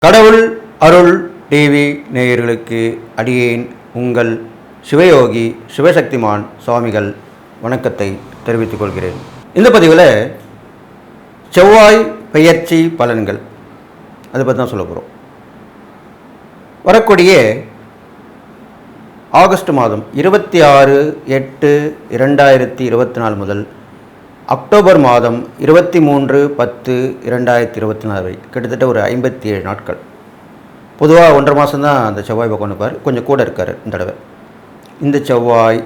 கடவுள் அருள் டிவி நேயர்களுக்கு அடியேன் உங்கள் சிவயோகி சிவசக்திமான் சுவாமிகள் வணக்கத்தை தெரிவித்துக் கொள்கிறேன். இந்த பதிவில் செவ்வாய் பெயர்ச்சி பலன்கள் அதை பற்றி தான் சொல்ல போகிறோம். வரக்கூடிய ஆகஸ்ட் மாதம் 26/8/2024 முதல் அக்டோபர் மாதம் 23/10/2024 வரை கிட்டத்தட்ட ஒரு 57 நாட்கள். பொதுவாக 1.5 மாதம் தான் அந்த செவ்வாய் பக்கம் இருப்பார், கொஞ்சம் கூட இருக்கார் இந்த தடவை. இந்த செவ்வாய்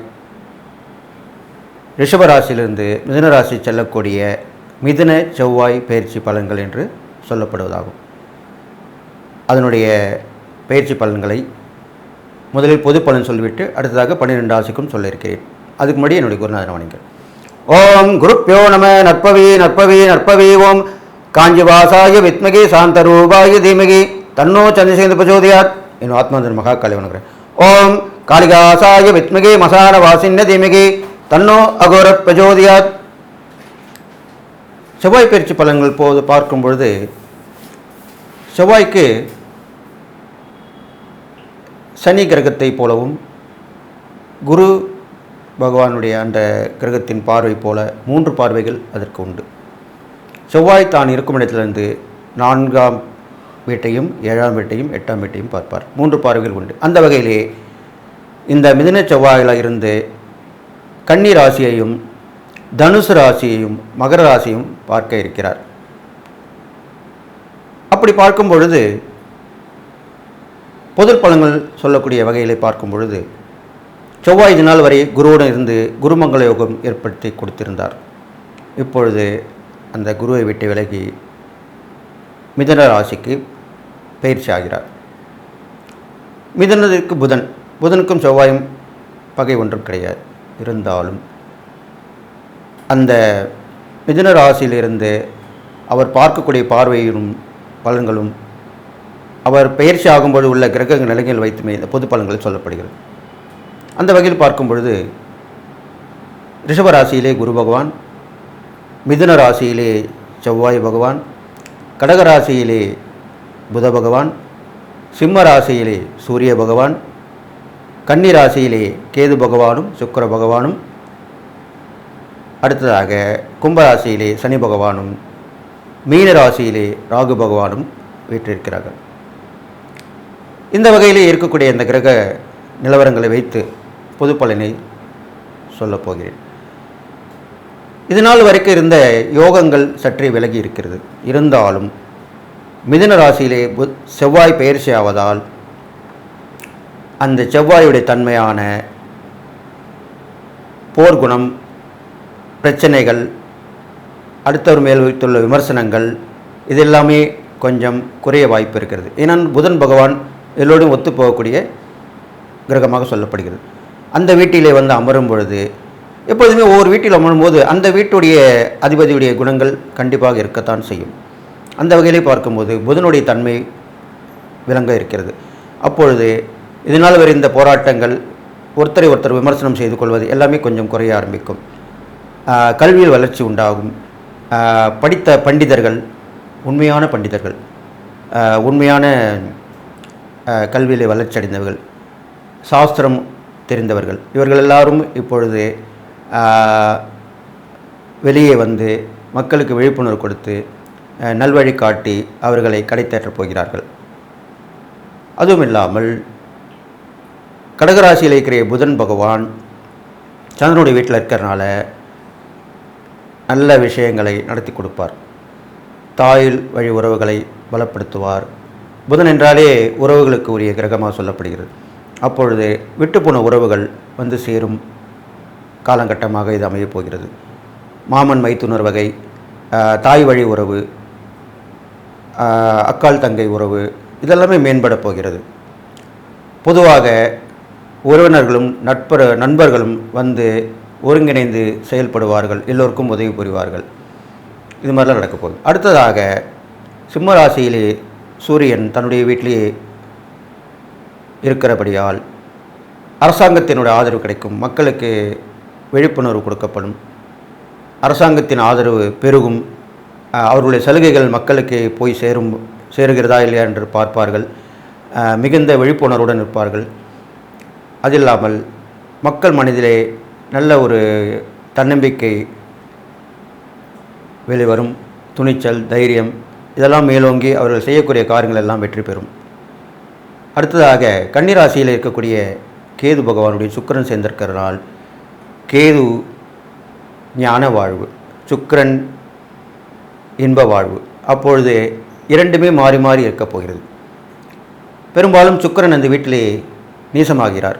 ரிஷபராசியிலிருந்து மிதுனராசி செல்லக்கூடிய மிதுன செவ்வாய் பயிற்சி பலன்கள் என்று சொல்லப்படுவதாகும். அதனுடைய பயிற்சி பலன்களை முதலில் பொது பலன் சொல்லிவிட்டு அடுத்ததாக 12 ராசிக்கும் சொல்ல இருக்கிறேன். அதுக்கு முன்னாடி என்னுடைய குருநாதன் வணங்குங்கள். ஓம் குருப்யோ நம. நற்பவி நற்பவி நற்பவி. ஓம் காஞ்சிவாசாய வித்மகி சாந்தரூபாய தீமகி தன்னோ சந்திரசேகர பிரச்சோதயாத். என் ஆத்மாந்தன் மகா காளி வணங்குறேன். ஓம் காளிகாசாய வித்மகி மசான வாசின்ன தீமகி தன்னோ அகோர பிரச்சோதயாத். செவ்வாய் பயிற்சி பலன்கள் போது பார்க்கும் பொழுது செவ்வாய்க்கு சனி கிரகத்தை போலவும் குரு பகவானுடைய அந்த கிரகத்தின் பார்வை போல 3 பார்வைகள் அதற்கு உண்டு. செவ்வாய் தான் இருக்கும் இடத்திலிருந்து 4ஆம் வீட்டையும் 7ஆம் வீட்டையும் 8ஆம் வீட்டையும் பார்ப்பார். 3 பார்வைகள் உண்டு. அந்த வகையிலே இந்த மிதுன செவ்வாயில் இருந்து கன்னி ராசியையும் தனுசு ராசியையும் மகர ராசியையும் பார்க்க இருக்கிறார். அப்படி பார்க்கும் பொழுது பொது பலன்கள் சொல்லக்கூடிய வகையிலே பார்க்கும் பொழுது செவ்வாய் இது நாள் வரை குருவுடன் இருந்து குருமங்கள யோகம் ஏற்படுத்தி கொடுத்திருந்தார். இப்பொழுது அந்த குருவை விட்டு விலகி மிதுன ராசிக்கு பயிற்சி ஆகிறார். மிதுனத்திற்கு புதனுக்கும் செவ்வாயும் பகை ஒன்றும் கிடையாது. இருந்தாலும் அந்த மிதுன ராசியிலிருந்து அவர் பார்க்கக்கூடிய பார்வையும் பலன்களும் அவர் பயிற்சி ஆகும்போது உள்ள கிரக நிலைகள் வைத்துமே இந்த பொது பலன்கள் சொல்லப்படுகிறது. அந்த வகையில் பார்க்கும் பொழுது ரிஷபராசியிலே குரு பகவான், மிதுன ராசியிலே செவ்வாய் பகவான், கடகராசியிலே புத பகவான், சிம்ம ராசியிலே சூரிய பகவான், கன்னி ராசியிலே கேது பகவானும் சுக்கிர பகவானும், அடுத்ததாக கும்பராசியிலே சனி பகவானும், மீன ராசியிலே ராகு பகவானும் வீற்றிருக்கிறார்கள். இந்த வகையிலே இருக்கக்கூடிய இந்த கிரக நிலவரங்களை வைத்து பொது பலனை சொல்லப் போகிறேன். இதனால் வரைக்கும் இருந்த யோகங்கள் சற்றே விலகி இருக்கிறது. இருந்தாலும் மிதுன ராசியிலே செவ்வாய் பயிற்சி ஆவதால் அந்த செவ்வாயுடைய தன்மையான போர்க்குணம், பிரச்சனைகள், அடுத்தவர் மேல் வைத்துள்ள விமர்சனங்கள் இதெல்லாமே கொஞ்சம் குறைய வாய்ப்பு இருக்கிறது. ஏன்னா புதன் பகவான் எல்லோரும் ஒத்து போகக்கூடிய கிரகமாக சொல்லப்படுகிறது. அந்த வீட்டிலே வந்து அமரும் பொழுது எப்பொழுதுமே ஒவ்வொரு வீட்டில் அமரும்போது அந்த வீட்டுடைய அதிபதியுடைய குணங்கள் கண்டிப்பாக இருக்கத்தான் செய்யும். அந்த வகையிலே பார்க்கும்போது புதனுடைய தன்மை விளங்க இருக்கிறது. அப்பொழுது இதனால் வரை இந்த போராட்டங்கள், ஒருத்தரை ஒருத்தர் விமர்சனம் செய்து கொள்வது எல்லாமே கொஞ்சம் குறைய ஆரம்பிக்கும். கல்வியில் வளர்ச்சி உண்டாகும். படித்த பண்டிதர்கள், உண்மையான பண்டிதர்கள், உண்மையான கல்வியிலே வளர்ச்சி அடைந்தவர்கள், சாஸ்திரம் தெரிந்தவர்கள், இவர்கள் எல்லாரும் இப்பொழுது வெளியே வந்து மக்களுக்கு விழிப்புணர்வு கொடுத்து நல்வழி காட்டி அவர்களை கடைத்தேற்றப் போகிறார்கள். அதுவும் இல்லாமல் கடகராசியில் இருக்கிற புதன் பகவான் சந்திரனுடைய வீட்டில் இருக்கிறனால நல்ல விஷயங்களை நடத்தி கொடுப்பார். தாயில் வழி உறவுகளை பலப்படுத்துவார். புதன் என்றாலே உறவுகளுக்கு உரிய கிரகமாக சொல்லப்படுகிறது. அப்பொழுது விட்டுப்போன உறவுகள் வந்து சேரும் காலகட்டமாக இது அமையப் போகிறது. மாமன் மைத்துனர் வகை, தாய் வழி உறவு, அக்கால் தங்கை உறவு இதெல்லாமே மேம்பட போகிறது. பொதுவாக உறவினர்களும் நண்பர்களும் வந்து ஒருங்கிணைந்து செயல்படுவார்கள், எல்லோருக்கும் உதவி புரிவார்கள். இது மாதிரிலாம் நடக்க போகுது. அடுத்ததாக சிம்ம ராசியிலே சூரியன் தன்னுடைய வீட்டிலேயே இருக்கிறபடியால் அரசாங்கத்தினுடைய ஆதரவு கிடைக்கும். மக்களுக்கு விழிப்புணர்வு கொடுக்கப்படும். அரசாங்கத்தின் ஆதரவு பெருகும். அவர்களுடைய சலுகைகள் மக்களுக்கு போய் சேரும் சேருகிறதா இல்லையா என்று பார்ப்பார்கள். மிகுந்த விழிப்புணர்வுடன் இருப்பார்கள். அது இல்லாமல் மக்கள் மனதிலே நல்ல ஒரு தன்னம்பிக்கை வெளிவரும். துணிச்சல், தைரியம் இதெல்லாம் மேலோங்கி அவர்கள் செய்யக்கூடிய காரியங்கள் எல்லாம் வெற்றி பெறும். அடுத்ததாக கன்னிராசியில் இருக்கக்கூடிய கேது பகவானுடைய சுக்கிரன் சேர்ந்திருக்கிறனால் கேது ஞான வாழ்வு, சுக்கிரன் இன்ப வாழ்வு. அப்பொழுது இரண்டுமே மாறி மாறி இருக்கப் போகிறது. பெரும்பாலும் சுக்கிரன் அந்த வீட்டிலே நீசமாகிறார்.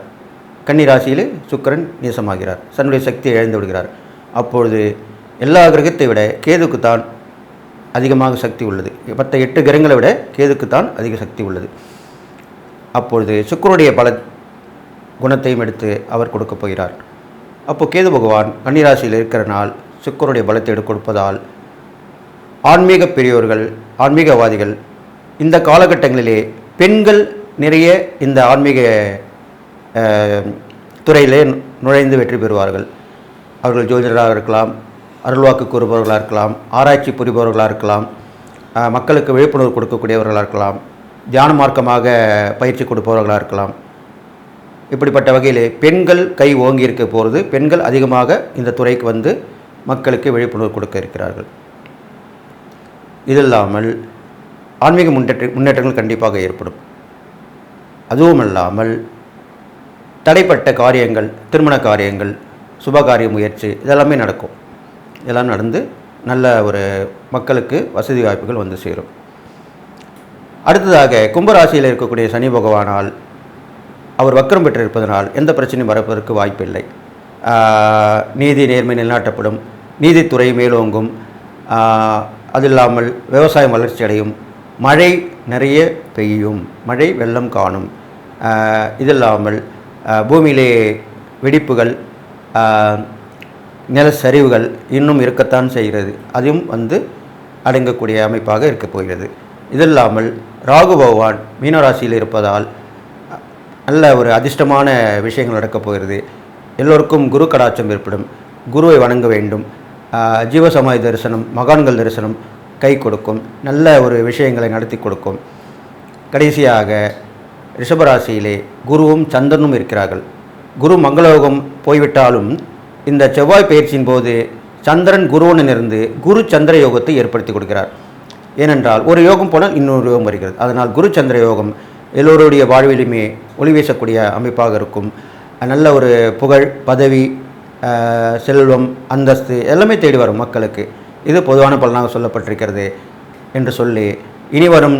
கன்னிராசியில் சுக்கிரன் நீசமாகிறார், தன்னுடைய சக்தியை இழந்து விடுகிறார். அப்பொழுது எல்லா கிரகத்தை விட கேதுக்குத்தான் அதிகமாக சக்தி உள்ளது. மற்ற 8 கிரகங்களை விட கேதுக்குத்தான் அதிக சக்தி உள்ளது. அப்பொழுது சுக்கிரனுடைய பல குணத்தையும் எடுத்து அவர் கொடுக்கப் போகிறார். அப்போது கேது பகவான் கன்னிராசியில் இருக்கிற நாள் சுக்கிரனுடைய பலத்தை எடுத்து கொடுப்பதால் ஆன்மீக பெரியோர்கள், ஆன்மீகவாதிகள் இந்த காலகட்டங்களிலே பெண்கள் நிறைய இந்த ஆன்மீக துறையிலே நுழைந்து வெற்றி பெறுவார்கள். அவர்கள் ஜோதிடராக இருக்கலாம், அருள்வாக்கு கூறுபவர்களாக இருக்கலாம், ஆராய்ச்சி புரிபவர்களாக இருக்கலாம், மக்களுக்கு விழிப்புணர்வு கொடுக்கக்கூடியவர்களாக இருக்கலாம், தியான மார்க்கமாக பயிற்சி கொடுப்பவர்களாக இருக்கலாம். இப்படிப்பட்ட வகையிலே பெண்கள் கை ஓங்கி இருக்க போகிறது. பெண்கள் அதிகமாக இந்த துறைக்கு வந்து மக்களுக்கு விழிப்புணர்வு கொடுக்க இருக்கிறார்கள். இது இல்லாமல் ஆன்மீக முன்னேற்றங்கள் கண்டிப்பாக ஏற்படும். அதுவும் இல்லாமல் தடைப்பட்ட காரியங்கள், திருமண காரியங்கள், சுபகாரிய முயற்சி இதெல்லாமே நடக்கும். இதெல்லாம் நடந்து நல்ல ஒரு மக்களுக்கு வசதி வாய்ப்புகள் வந்து சேரும். அடுத்ததாக கும்பராசியில் இருக்கக்கூடிய சனி பகவானால் அவர் வக்கரம் பெற்றிருப்பதனால் எந்த பிரச்சனையும் வரப்பதற்கு வாய்ப்பில்லை. நீதி நேர்மை நிலைநாட்டப்படும், நீதித்துறை மேலோங்கும். அது இல்லாமல் விவசாயம் வளர்ச்சி அடையும், மழை நிறைய பெய்யும், மழை வெள்ளம் காணும். இது இல்லாமல் பூமியிலே வெடிப்புகள், நிலச்சரிவுகள் இன்னும் இருக்கத்தான் செய்கிறது. அதுவும் வந்து அடங்கக்கூடிய அமைப்பாக இருக்கப் போகிறது. இது இல்லாமல் ராகு பகவான் மீனராசியில் இருப்பதால் நல்ல ஒரு அதிர்ஷ்டமான விஷயங்கள் நடக்கப் போகிறது. எல்லோருக்கும் குரு கடாட்சம் ஏற்படும். குருவை வணங்க வேண்டும். ஜீவசமாதி தரிசனம், மகான்கள் தரிசனம் கை கொடுக்கும். நல்ல ஒரு விஷயங்களை நடத்தி கொடுக்கும். கடைசியாக ரிஷபராசியிலே குருவும் சந்திரனும் இருக்கிறார்கள். குரு மங்களயோகம் போய்விட்டாலும் இந்த செவ்வாய் பயிற்சியின் போது சந்திரன் குருவனிலிருந்து குரு சந்திர யோகத்தை ஏற்படுத்தி கொடுக்கிறார். ஏனென்றால் ஒரு யோகம் போனால் இன்னொரு யோகம் வருகிறது. அதனால் குரு சந்திர யோகம் எல்லோருடைய வாழ்விலுமே ஒளி வீசக்கூடிய அமைப்பாக இருக்கும். நல்ல ஒரு புகழ், பதவி, செல்வம், அந்தஸ்து எல்லாமே தேடி வரும் மக்களுக்கு. இது பொதுவான பலனாக சொல்லப்பட்டிருக்கிறது என்று சொல்லி இனி வரும்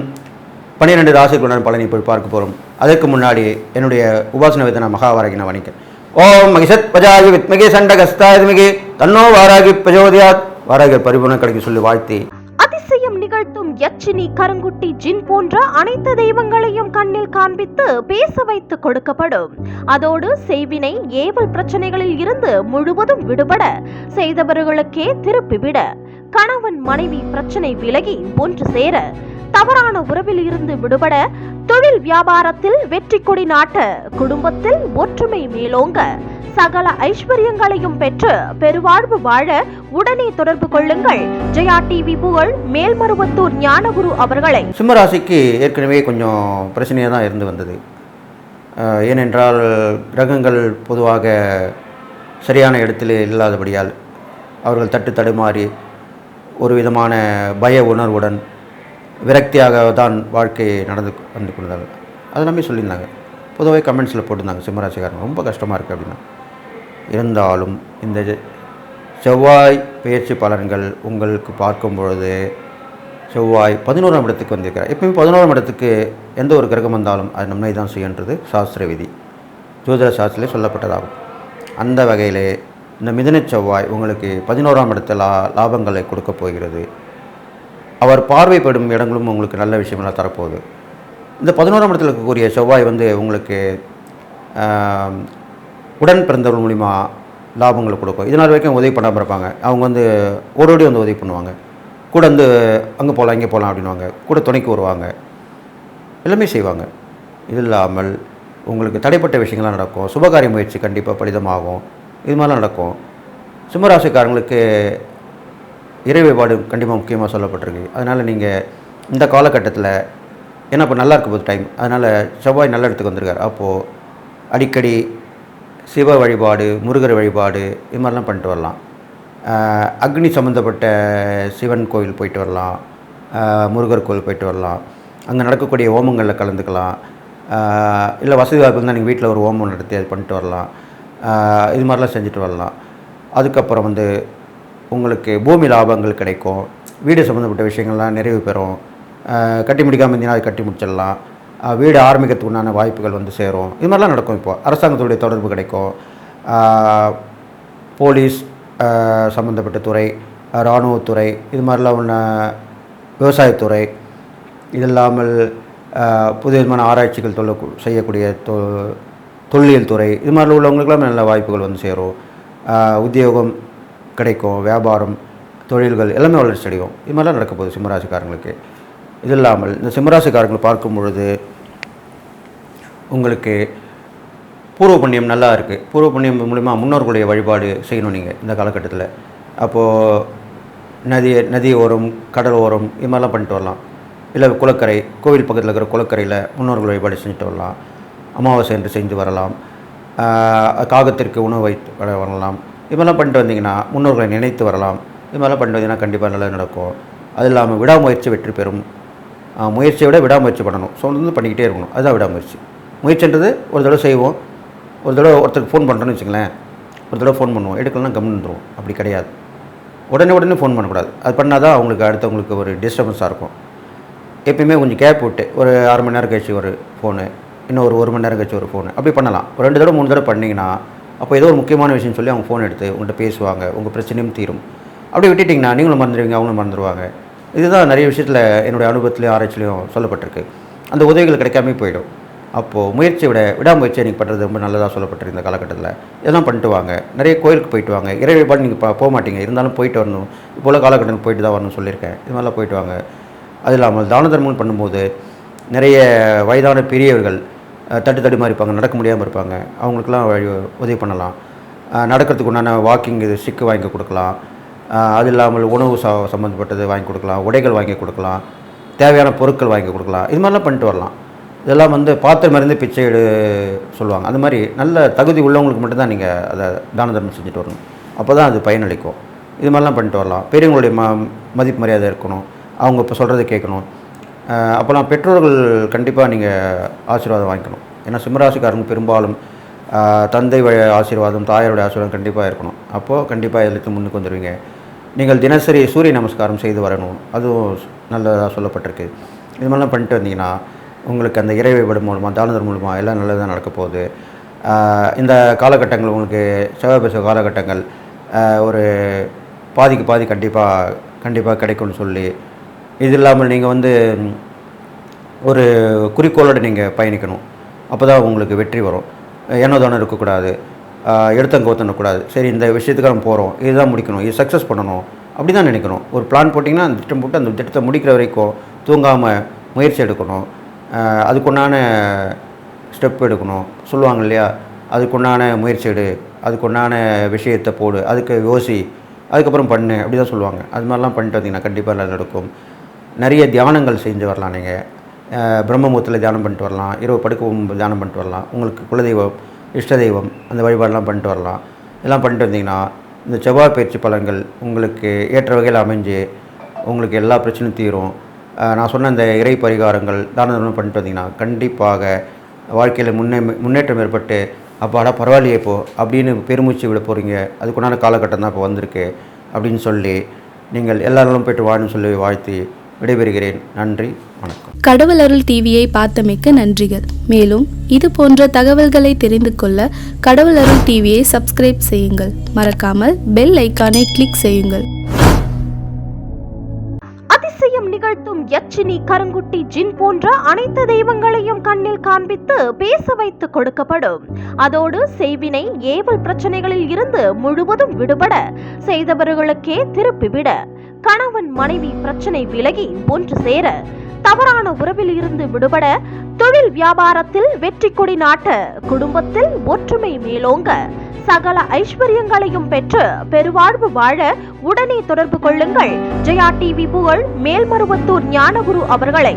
12 ராசிக்குண்டான பலனை போய் பார்க்க போகிறோம். அதற்கு முன்னாடி என்னுடைய உபாசன வேதனா மகாவாராகி நான் வணிகன். ஓம் மகிஷத் பஜாகி வித்மகி சண்டகஸ்தாத்மிகி தன்னோ வாராகி பிரஜோதயாத். வாராகி பரிபூர்ண கடைக்கு சொல்லி வாழ்த்தி அதிசயம் நிகழ்த்தும் யட்சினி, கருங்குட்டி, ஜின் போன்ற அனைத்து தெய்வங்களையும் கண்ணில் காண்பித்து பேச வைத்து கொடுக்கப்படும். அதோடு செய்வினை, ஏவல் பிரச்சனைகளில் இருந்து முழுவதும் விடுபட, செய்தவர்களுக்கே திருப்பிவிட, கணவன் மனைவி பிரச்சனை விலகி ஒன்று சேர, தவறான உறவில் இருந்து விடுபட, தொழில் வியாபாரத்தில் வெற்றி கொடி நாட்ட, குடும்பத்தில் ஒற்றுமை மேலோங்க, சகல ஐஸ்வர்யங்களையும் பெற்று பெருவாழ்வு வாழ உடனே தொடர்பு கொள்ளுங்கள். ஜெயா டிவி புகழ் மேல்மருவத்தூர் ஞானகுரு அவர்களை. சிம்மராசிக்கு ஏற்கனவே கொஞ்சம் பிரச்சனையாக தான் இருந்து வந்தது. ஏனென்றால் கிரகங்கள் பொதுவாக சரியான இடத்தில் இல்லாதபடியால் அவர்கள் தட்டு தடுமாறி ஒரு விதமான பய உணர்வுடன் விரக்தியாக தான் வாழ்க்கை நடந்து வந்து கொண்டாங்க. அதெல்லாமே சொல்லியிருந்தாங்க. பொதுவாக கமெண்ட்ஸில் போட்டிருந்தாங்க சிம்மராசிக்காரங்க ரொம்ப கஷ்டமாக இருக்குது அப்படின்னா. இருந்தாலும் இந்த செவ்வாய் பயிற்சி பலன்கள் உங்களுக்கு பார்க்கும் பொழுது செவ்வாய் 11ஆம் இடத்துக்கு வந்திருக்கிறார். எப்பவுமே 11ஆம் இடத்துக்கு எந்த ஒரு கிரகம் வந்தாலும் அது நன்மை தான் செய்யன்றது சாஸ்திர விதி, ஜோதிட சாஸ்திரத்திலே சொல்லப்பட்டதாகும். அந்த வகையிலே இந்த மிதுன செவ்வாய் உங்களுக்கு 11ஆம் இடத்தில் லாபங்களை கொடுக்க போகிறது. அவர் பார்வைப்படும் இடங்களும் உங்களுக்கு நல்ல விஷயங்களாக தரப்போகுது. இந்த 11ஆம் இடத்தில் இருக்கக்கூடிய செவ்வாய் வந்து உங்களுக்கு உடன் பிறந்தவர்கள் மூலிமா லாபங்களை கொடுக்கும். இதனால் வரைக்கும் உதவி பண்ணாமல் இருப்பாங்க. அவங்க வந்து ஓடோடி வந்து உதவி பண்ணுவாங்க. கூட வந்து அங்கே போகலாம் இங்கே போகலாம் அப்படின்வாங்க. கூட துணைக்கு வருவாங்க. எல்லாமே செய்வாங்க. இது இல்லாமல் உங்களுக்கு தடைப்பட்ட விஷயங்கள்லாம் நடக்கும். சுபகாரிய முயற்சி கண்டிப்பாக பலிதமாகும். இது மாதிரிலாம் நடக்கும். சிம்மராசிக்காரங்களுக்கு இறை வழிபாடு கண்டிப்பாக முக்கியமாக சொல்லப்பட்டிருக்கு. அதனால் நீங்கள் இந்த காலகட்டத்தில் ஏன்னா இப்போ நல்லா இருக்க போகுது டைம், அதனால் செவ்வாய் நல்ல இடத்துக்கு வந்திருக்கார். அப்போது அடிக்கடி சிவ வழிபாடு, முருகர் வழிபாடு இது மாதிரிலாம் பண்ணிட்டு வரலாம். அக்னி சம்மந்தப்பட்ட சிவன் கோவில் போயிட்டு வரலாம், முருகர் கோவில் போயிட்டு வரலாம். அங்கே நடக்கக்கூடிய ஹோமங்களில் கலந்துக்கலாம். இல்லை வசதி வாய்ப்பு இருந்தால் நீங்கள் வீட்டில் ஒரு ஹோமம் நடத்தி அது பண்ணிட்டு வரலாம். இது மாதிரிலாம் செஞ்சுட்டு வரலாம். அதுக்கப்புறம் உங்களுக்கு பூமி லாபங்கள் கிடைக்கும். வீடு சம்மந்தப்பட்ட விஷயங்கள்லாம் நிறைவு பெறும். கட்டி முடிக்காமல் இருந்தீங்கன்னா அது கட்டி முடிச்சிடலாம். வீடு ஆரம்பிக்கிறதுக்கு உண்டான வாய்ப்புகள் சேரும். இது மாதிரிலாம் நடக்கும். இப்போ அரசாங்கத்துடைய தொடர்பு கிடைக்கும். போலீஸ் சம்மந்தப்பட்ட துறை, இராணுவத்துறை, இது மாதிரிலாம் உள்ள விவசாயத்துறை, இது இல்லாமல் புதிய விதமான ஆராய்ச்சிகள் செய்யக்கூடிய தொல்லியல் துறை, இது மாதிரி உள்ளவங்களுக்கெல்லாம் நல்ல வாய்ப்புகள் சேரும். உத்தியோகம் கிடைக்கும். வியாபாரம், தொழில்கள் எல்லாமே வளர்ச்சி அடையும். இது மாதிரிலாம் நடக்க போகுது சிம்மராசிக்காரங்களுக்கு. இது இல்லாமல் இந்த சிம்மராசிக்காரங்களை பார்க்கும் பொழுது உங்களுக்கு பூர்வ புண்ணியம் நல்லா இருக்குது. பூர்வ புண்ணியம் மூலிமா முன்னோர்களுடைய வழிபாடு செய்யணும் நீங்கள் இந்த காலகட்டத்தில். அப்போது நதி ஓரம், கடல் ஓரம் இது மாதிரிலாம் பண்ணிட்டு வரலாம். இல்லை குளக்கரை, கோவில் பக்கத்தில் இருக்கிற குளக்கரையில் முன்னோர்கள் வழிபாடு செஞ்சுட்டு வரலாம். அமாவாசை என்று செஞ்சு வரலாம். காகத்திற்கு உணவு வைத்து வரலாம். இது மாதிரிலாம் பண்ணிட்டு வந்தீங்கன்னா முன்னோர்களை நினைத்து வரலாம். இது மாதிரிலாம் பண்ணிட்டு வந்தீங்கன்னா கண்டிப்பாக நல்லா நடக்கும். அது இல்லாமல் விடாமுயற்சி வெற்றி பெறும். முயற்சியை விட விடாமுயற்சி பண்ணணும். தொடர்ந்து பண்ணிக்கிட்டே இருக்கணும். அதுதான் விடாமுயற்சி. முயற்சின்றது ஒரு தடவை செய்வோம், ஒரு தடவை ஒருத்தருக்கு ஃபோன் பண்ணுறோன்னு வச்சுங்களேன், ஒரு தடவை ஃபோன் பண்ணுவோம், எடுக்கலாம் கம்முன்னு வந்துடுவோம். அப்படி கிடையாது. உடனே ஃபோன் பண்ணக்கூடாது. அது பண்ணால் தான் அவங்களுக்கு அடுத்தவங்களுக்கு ஒரு டிஸ்டர்பன்ஸாக இருக்கும். எப்பயுமே கொஞ்சம் கேப் விட்டு ஒரு 6 மணி நேரம் கழிச்சு ஒரு ஃபோனு, இன்னும் ஒரு 1 மணி நேரம் கழிச்சு ஒரு ஃபோனு, அப்படி பண்ணலாம். ஒரு 2 தடவை 3 தடவை பண்ணிங்கன்னா அப்போ ஏதோ ஒரு முக்கியமான விஷயம் சொல்லி அவங்க ஃபோன் எடுத்து உங்கள்கிட்ட பேசுவாங்க. உங்கள் பிரச்சனையும் தீரும். அப்படி விட்டுட்டிங்கன்னா நீங்களும் மறந்துடுவீங்க, அவங்களும் மறந்துடுவாங்க. இதுதான் நிறைய விஷயத்தில் என்னுடைய அனுபவத்துலேயும் ஆராய்ச்சிலையும் சொல்லப்பட்டிருக்கு. அந்த உதவிகள் கிடைக்காம போயிடும். அப்போது முயற்சியை விட விடாமுயற்சியை நீங்கள் பண்ணுறது ரொம்ப நல்லதாக சொல்லப்பட்டிருக்கு இந்த காலகட்டத்தில். இதெல்லாம் பண்ணிட்டு வாங்க. நிறைய கோயிலுக்கு போயிட்டு வாங்க. இறை வழிபாடு நீங்கள் போக மாட்டீங்க, இருந்தாலும் போயிட்டு வரணும். இப்போ உள்ள காலகட்டத்தில் போயிட்டு தான் வரணும்னு சொல்லியிருக்கேன். இது மாதிரிலாம் போயிட்டு வாங்க. அது இல்லாமல் தான தர்மம் பண்ணும்போது நிறைய வயதான பெரியவர்கள் தடுமாறி இருப்பாங்க, நடக்க முடியாமல் இருப்பாங்க. அவங்களுக்கெல்லாம் உதவி பண்ணலாம். நடக்கிறதுக்கு உண்டான வாக்கிங் ஸ்டிக்கு வாங்கி கொடுக்கலாம். அது இல்லாமல் உணவு சம்மந்தப்பட்டது வாங்கி கொடுக்கலாம். உடைகள் வாங்கி கொடுக்கலாம். தேவையான பொருட்கள் வாங்கி கொடுக்கலாம். இது மாதிரிலாம் பண்ணிட்டு வரலாம். இதெல்லாம் பாத்திரம் மருந்து பிச்சை எடு சொல்லுவாங்க. அந்த மாதிரி நல்ல தகுதி உள்ளவங்களுக்கு மட்டும்தான் நீங்கள் அதை தான தர்மம் செஞ்சுட்டு வரணும். அப்போ தான் அது பயனளிக்கும். இது மாதிரிலாம் பண்ணிட்டு வரலாம். பெரியவங்களுடைய மதிப்பு மரியாதை இருக்கணும். அவங்க இப்போ சொல்கிறத கேட்கணும். அப்போலாம் பெற்றோர்கள் கண்டிப்பாக நீங்கள் ஆசீர்வாதம் வாங்கிக்கணும். ஏன்னா சிம்மராசிக்காரங்க பெரும்பாலும் தந்தை ஆசீர்வாதம், தாயாருடைய ஆசீர்வாதம் கண்டிப்பாக இருக்கணும். அப்போது கண்டிப்பாக எல்லாத்தையும் முன்னுக்கு வந்துடுவீங்க. நீங்கள் தினசரி சூரிய நமஸ்காரம் செய்து வரணும். அதுவும் நல்லதாக சொல்லப்பட்டிருக்கு. இது மாதிரிலாம் பண்ணிட்டு வந்தீங்கன்னா உங்களுக்கு அந்த இறை வழிபாடு மூலமாக, தான தர்மம் மூலமாக எல்லாம் நல்லதாக நடக்க போகுது. இந்த காலகட்டங்கள் உங்களுக்கு செவ்வாய் பேச காலகட்டங்கள் ஒரு பாதிக்கு பாதி கண்டிப்பாக கிடைக்கும்னு சொல்லி, இது இல்லாமல் நீங்கள் ஒரு குறிக்கோளோடு நீங்கள் பயணிக்கணும். அப்போ தான் உங்களுக்கு வெற்றி வரும். ஏனோதானம் இருக்கக்கூடாது, எடுத்தங்கோத்தனக்கூடாது. சரி, இந்த விஷயத்துக்கு நம்ம போகிறோம், இதுதான் முடிக்கணும், இது சக்ஸஸ் பண்ணணும், அப்படி தான் நினைக்கணும். ஒரு பிளான் போட்டிங்கன்னா அந்த திட்டம் போட்டு அந்த திட்டத்தை முடிக்கிற வரைக்கும் தூங்காமல் முயற்சி எடுக்கணும். அதுக்குண்டான ஸ்டெப் எடுக்கணும் சொல்லுவாங்க இல்லையா, அதுக்குண்டான முயற்சி எடு, அதுக்குண்டான விஷயத்தை போடு, அதுக்கு யோசி, அதுக்கப்புறம் பண்ணு, அப்படி தான் சொல்லுவாங்க. அது மாதிரிலாம் பண்ணிட்டு வந்தீங்கன்னா கண்டிப்பாக நல்லா நடக்கும். நிறைய தியானங்கள் செஞ்சு வரலாம். நீங்கள் பிரம்மமுகூர்த்தத்தில் தியானம் பண்ணிட்டு வரலாம். இரவு படுக்கவும் தியானம் பண்ணிட்டு வரலாம். உங்களுக்கு குலதெய்வம், இஷ்ட தெய்வம் அந்த வழிபாடெல்லாம் பண்ணிட்டு வரலாம். இதெல்லாம் பண்ணிட்டு வந்தீங்கன்னா இந்த செவ்வாய் பயிற்சி பலன்கள் உங்களுக்கு ஏற்ற வகையில் அமைஞ்சு உங்களுக்கு எல்லா பிரச்சனையும் தீரும். நான் சொன்ன இந்த இறை பரிகாரங்கள் தான தர்மம் பண்ணிட்டு வந்தீங்கன்னா கண்டிப்பாக வாழ்க்கையில் முன்னேற்றம் ஏற்பட்டு அப்பாடா பரவாயில்லையே இப்போ அப்படின்னு பெருமூச்சு விட போகிறீங்க. அதுக்குண்டான காலகட்டம் தான் இப்போ வந்திருக்கு அப்படின்னு சொல்லி நீங்கள் எல்லா நாளும் போய்ட்டு வாழணும்னு சொல்லி வாழ்த்தி விடைபெறுகிறேன். நன்றி, வணக்கம். கடவுள் அருள் டிவியை பார்த்தமைக்கு நன்றிகள். மேலும் இது போன்ற தகவல்களை தெரிந்து கொள்ள கடவுள் அருள் டிவியை சப்ஸ்கிரைப் செய்யுங்கள். மறக்காமல் பெல் ஐக்கானை கிளிக் செய்யுங்கள். அதிசயம் நிகழ்த்தும் யட்சினி, கருங்குட்டி, ஜின் போன்ற அனைத்து தெய்வங்களையும் கண்ணில் காண்பித்து பேச வைத்து கொடுக்கப்படும். அதோடு செய்வினை ஏவல் பிரச்சனைகளில் இருந்து முழுவதும் விடுபட, செய்தவர்களுக்கே திருப்பிவிட, கணவன் மனைவி பிரச்சனை விலகி ஒன்று சேர, தவறான உறவில் இருந்து விடுபட, தொழில் வியாபாரத்தில் வெற்றி கொடி நாட்ட, குடும்பத்தில் ஒற்றுமை மேலோங்க, சகல ஐஸ்வர்யங்களையும் பெற்று பெருவாழ்வு வாழ உடனே தொடர்பு கொள்ளுங்கள். ஜெயா டிவி புகழ் மேல்மருவத்தூர் ஞானகுரு அவர்களை.